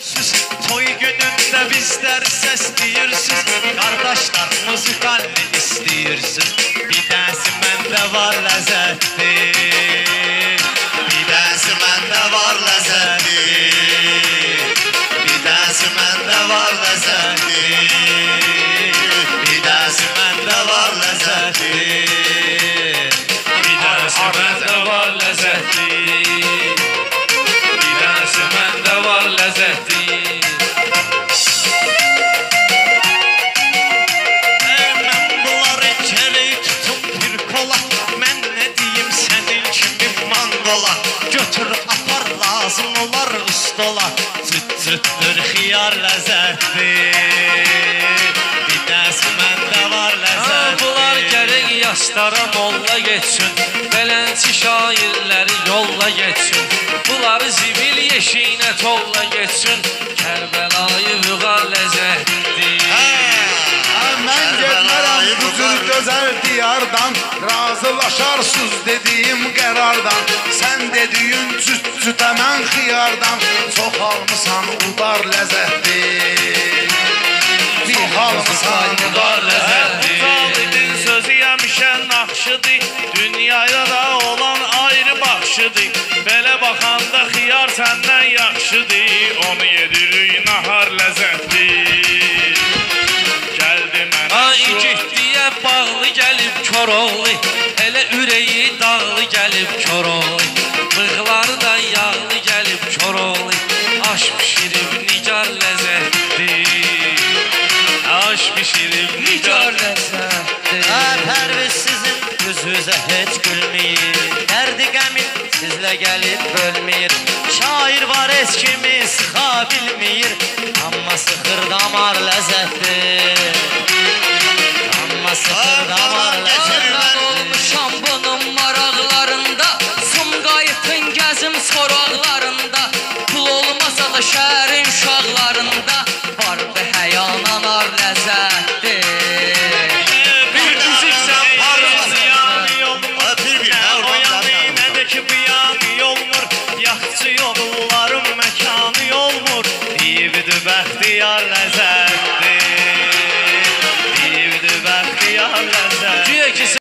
Toy günündə bizlər səsləyirsiniz, qardaşlar muzikalni istəyirsiniz. Bir dənsi məndə var ləzzətli, bir dənsi məndə var ləzzətli, bir dənsi məndə var ləzzətli, bir dənsi məndə var ləzzətli, bir dənsi məndə var ləzzətli, bir dənsi məndə var ləzzətli. Götür apar lazım olar ustola, cüt-cüttür xiyar ləzzətli, bir dəsi məndə var ləzzətli. Bunlar gərək yaşlara molla geçsin, belənçi şairləri yolla geçsin. Bunları zibil yeşiyinə tolla geçsin, Kərbəlayı Vüqar ləzzətli. Mən getmərəm bu cür gözəl diyardan, razılaşarsız dediyim qərardan. Sən dediyin cüt-cüt əmən xiyardan, çox almısan udar ləzzətli, bir almısan udar ləzzətli. Talibin sözü yemişən naxşıdır, dünyaya da olan ayrı baxşıdır. Belə baxanda xiyar səndən yaxşıdır, onu yedirik nahar ləzzətli. İgiddiyə bağlı gəlib Koroğlu, elə ürəyi dağlı gəlib Koroğlu. Bığları da yağlı gəlib Koroğlu, aş pişirib nigar ləzzətli, aş pişirib nigar ləzzətli. Pərviz sizin yüzünüzə heç gülməyir, dərdi qəmin sizlə gəlib bölməyir. Şair var eskimi sıxa bilməyir, amma sıxır damar ləzzətli. Olmuşam bunun maraqlarında, Sumqayıtın gəzim soraqlarında, pul olmasa da şəhərin uşaqlarında, var bir həyananar ləzzətli. Bir müziksən parın ziyanı olmur, nə o yanı nə də ki bu yanı olmur, yaxçı yolu